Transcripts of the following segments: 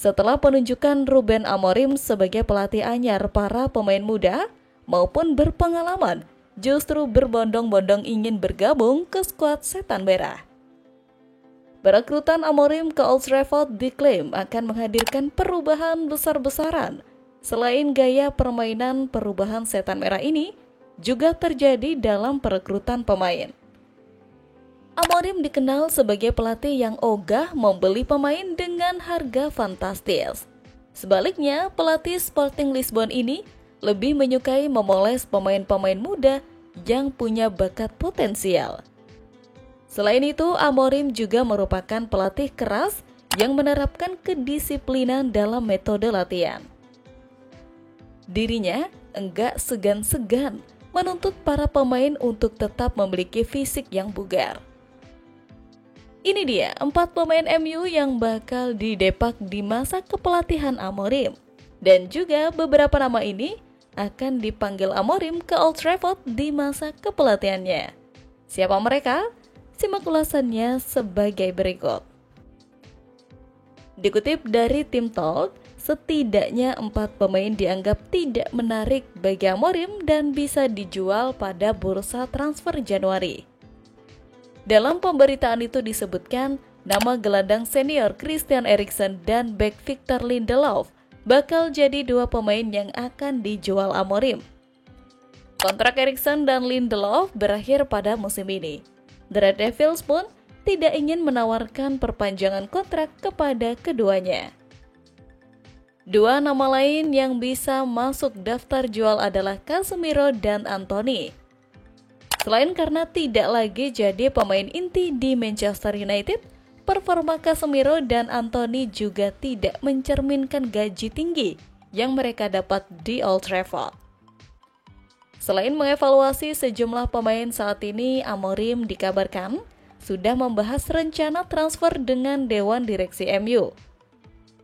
setelah penunjukan Ruben Amorim sebagai pelatih anyar, para pemain muda maupun berpengalaman justru berbondong-bondong ingin bergabung ke skuad Setan Merah. Perekrutan Amorim ke Old Trafford diklaim akan menghadirkan perubahan besar-besaran. Selain gaya permainan, perubahan Setan Merah ini juga terjadi dalam perekrutan pemain. Amorim dikenal sebagai pelatih yang ogah membeli pemain dengan harga fantastis. Sebaliknya, pelatih Sporting Lisbon ini lebih menyukai memoles pemain-pemain muda yang punya bakat potensial. Selain itu, Amorim juga merupakan pelatih keras yang menerapkan kedisiplinan dalam metode latihan. Dirinya enggak segan-segan menuntut para pemain untuk tetap memiliki fisik yang bugar. Ini dia 4 pemain MU yang bakal didepak di masa kepelatihan Amorim. Dan juga beberapa nama ini akan dipanggil Amorim ke Old Trafford di masa kepelatihannya. Siapa mereka? Simak ulasannya sebagai berikut. Dikutip dari Tim Talk, setidaknya 4 pemain dianggap tidak menarik bagi Amorim dan bisa dijual pada bursa transfer Januari. Dalam pemberitaan itu disebutkan nama gelandang senior Christian Eriksen dan bek Victor Lindelof bakal jadi 2 pemain yang akan dijual Amorim. Kontrak Eriksen dan Lindelof berakhir pada musim ini. The Red Devils pun tidak ingin menawarkan perpanjangan kontrak kepada keduanya. 2 nama lain yang bisa masuk daftar jual adalah Casemiro dan Antony. Selain karena tidak lagi jadi pemain inti di Manchester United, performa Casemiro dan Antony juga tidak mencerminkan gaji tinggi yang mereka dapat di Old Trafford. Selain mengevaluasi sejumlah pemain saat ini, Amorim dikabarkan sudah membahas rencana transfer dengan Dewan Direksi MU.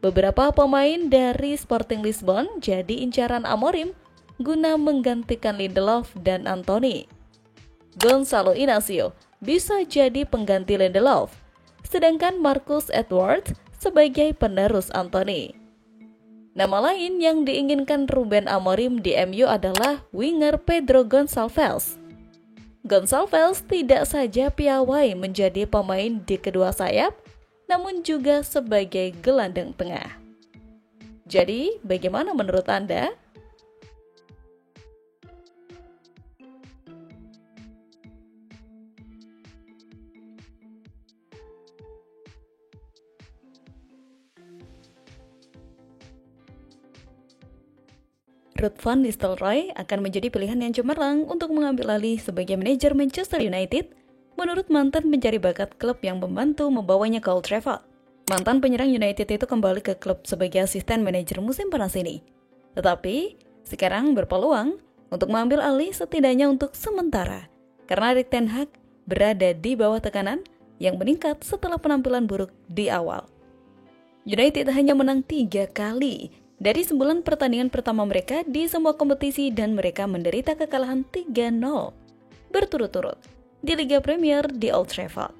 Beberapa pemain dari Sporting Lisbon jadi incaran Amorim guna menggantikan Lindelof dan Antony. Gonzalo Inacio bisa jadi pengganti Lindelof, sedangkan Marcus Edwards sebagai penerus Antony. Nama lain yang diinginkan Ruben Amorim di MU adalah winger Pedro Gonçalves. Gonçalves tidak saja piawai menjadi pemain di kedua sayap, namun juga sebagai gelandang tengah. Jadi, bagaimana menurut Anda? Ruud van Nistelrooy akan menjadi pilihan yang cemerlang untuk mengambil alih sebagai manajer Manchester United, menurut mantan pencari bakat klub yang membantu membawanya ke Old Trafford. Mantan penyerang United itu kembali ke klub sebagai asisten manajer musim panas ini. Tetapi, sekarang berpeluang untuk mengambil alih setidaknya untuk sementara, karena Erik ten Hag berada di bawah tekanan yang meningkat setelah penampilan buruk di awal. United hanya menang 3 kali dari 9 pertandingan pertama mereka di semua kompetisi dan mereka menderita kekalahan 3-0 berturut-turut di Liga Premier di Old Trafford.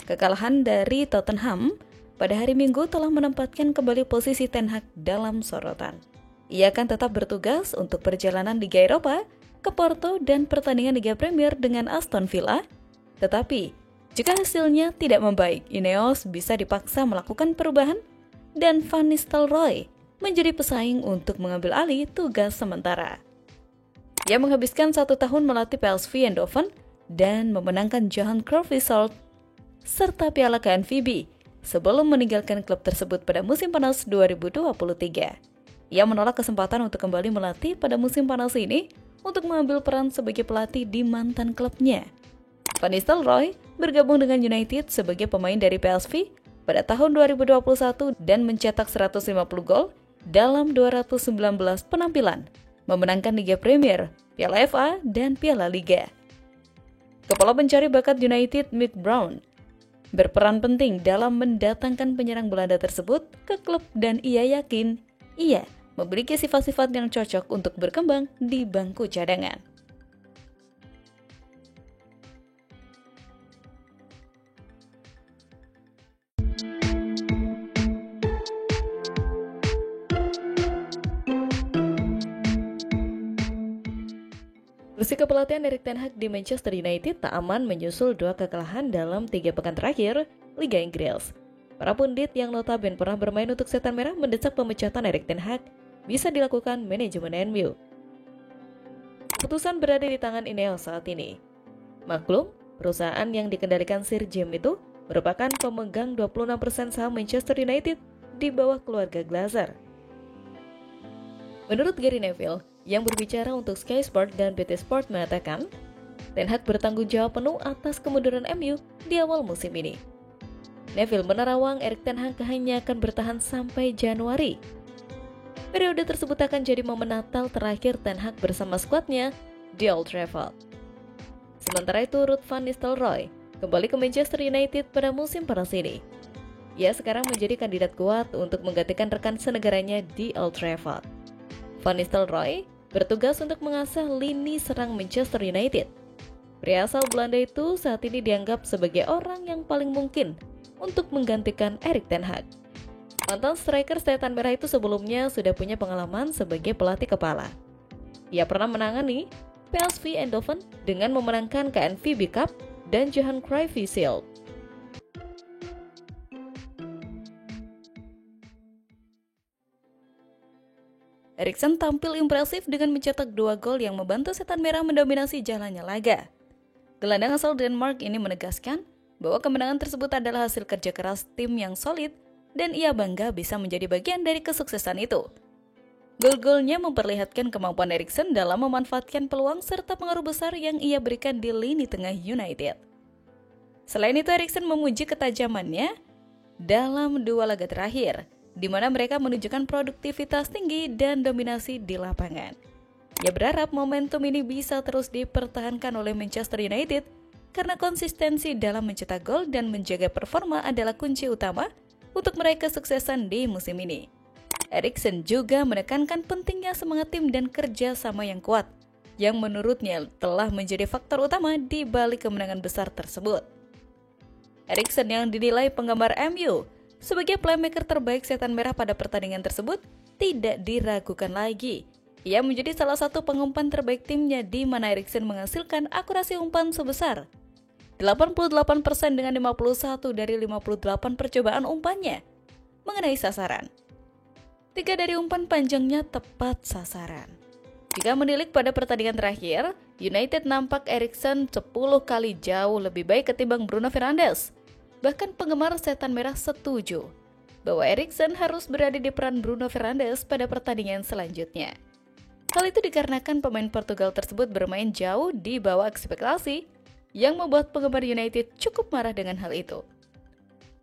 Kekalahan dari Tottenham pada hari Minggu telah menempatkan kembali posisi Ten Hag dalam sorotan. Ia akan tetap bertugas untuk perjalanan Liga Eropa ke Porto dan pertandingan Liga Premier dengan Aston Villa. Tetapi, jika hasilnya tidak membaik, Ineos bisa dipaksa melakukan perubahan dan Van Nistelrooy menjadi pesaing untuk mengambil alih tugas sementara. Ia menghabiskan 1 tahun melatih PSV Eindhoven dan memenangkan Johan Cruyff Result serta Piala KNVB sebelum meninggalkan klub tersebut pada musim panas 2023. Ia menolak kesempatan untuk kembali melatih pada musim panas ini untuk mengambil peran sebagai pelatih di mantan klubnya. Van Nistelrooy bergabung dengan United sebagai pemain dari PSV pada tahun 2021 dan mencetak 150 gol dalam 219 penampilan, memenangkan Liga Premier, Piala FA, dan Piala Liga. Kepala pencari bakat United, Mick Brown, berperan penting dalam mendatangkan penyerang Belanda tersebut ke klub dan ia yakin ia memiliki sifat-sifat yang cocok untuk berkembang di bangku cadangan. Meski kepelatihan Erik ten Hag di Manchester United tak aman menyusul 2 kekalahan dalam 3 pekan terakhir Liga Inggris, para pundit yang notabene pernah bermain untuk Setan Merah mendesak pemecatan Erik ten Hag bisa dilakukan manajemen MU. Keputusan berada di tangan Ineos saat ini. Maklum, perusahaan yang dikendalikan Sir Jim itu merupakan pemegang 26% saham Manchester United di bawah keluarga Glazer. Menurut Gary Neville, yang berbicara untuk Sky Sport dan BT Sport mengatakan, Ten Hag bertanggung jawab penuh atas kemunduran MU di awal musim ini. Neville menerawang Erik ten Hag hanya akan bertahan sampai Januari. Periode tersebut akan jadi momen Natal terakhir Ten Hag bersama skuadnya di Old Trafford. Sementara itu, Ruud van Nistelrooy kembali ke Manchester United pada musim panas ini. Ia sekarang menjadi kandidat kuat untuk menggantikan rekan senegaranya di Old Trafford. Van Nistelrooy bertugas untuk mengasah lini serang Manchester United. Pria asal Belanda itu saat ini dianggap sebagai orang yang paling mungkin untuk menggantikan Erik ten Hag. Mantan striker Setan Merah itu sebelumnya sudah punya pengalaman sebagai pelatih kepala. Ia pernah menangani PSV Eindhoven dengan memenangkan KNVB Cup dan Johan Cruyff Shield. Eriksen tampil impresif dengan mencetak 2 gol yang membantu Setan Merah mendominasi jalannya laga. Gelandang asal Denmark ini menegaskan bahwa kemenangan tersebut adalah hasil kerja keras tim yang solid dan ia bangga bisa menjadi bagian dari kesuksesan itu. Gol-golnya memperlihatkan kemampuan Eriksen dalam memanfaatkan peluang serta pengaruh besar yang ia berikan di lini tengah United. Selain itu, Eriksen memuji ketajamannya dalam 2 laga terakhir, di mana mereka menunjukkan produktivitas tinggi dan dominasi di lapangan. Ia berharap momentum ini bisa terus dipertahankan oleh Manchester United karena konsistensi dalam mencetak gol dan menjaga performa adalah kunci utama untuk meraih kesuksesan di musim ini. Eriksen juga menekankan pentingnya semangat tim dan kerja sama yang kuat, yang menurutnya telah menjadi faktor utama di balik kemenangan besar tersebut. Eriksen yang dinilai penggemar MU sebagai playmaker terbaik Setan Merah pada pertandingan tersebut tidak diragukan lagi. Ia menjadi salah satu pengumpan terbaik timnya di mana Eriksen menghasilkan akurasi umpan sebesar 88% dengan 51 dari 58 percobaan umpannya mengenai sasaran. 3 dari umpan panjangnya tepat sasaran. Jika menilik pada pertandingan terakhir, United nampak Eriksen 10 kali jauh lebih baik ketimbang Bruno Fernandes. Bahkan penggemar Setan Merah setuju bahwa Eriksen harus berada di peran Bruno Fernandes pada pertandingan selanjutnya. Hal itu dikarenakan pemain Portugal tersebut bermain jauh di bawah ekspektasi yang membuat penggemar United cukup marah dengan hal itu.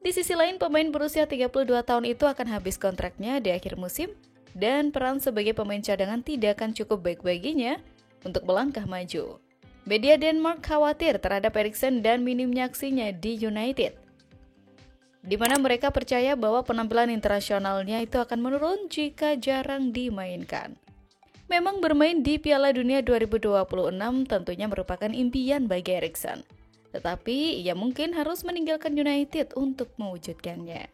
Di sisi lain, pemain berusia 32 tahun itu akan habis kontraknya di akhir musim dan peran sebagai pemain cadangan tidak akan cukup baik baginya untuk melangkah maju. Media Denmark khawatir terhadap Eriksen dan minimnya aksinya di United, di mana mereka percaya bahwa penampilan internasionalnya itu akan menurun jika jarang dimainkan. Memang bermain di Piala Dunia 2026 tentunya merupakan impian bagi Eriksen, tetapi ia mungkin harus meninggalkan United untuk mewujudkannya.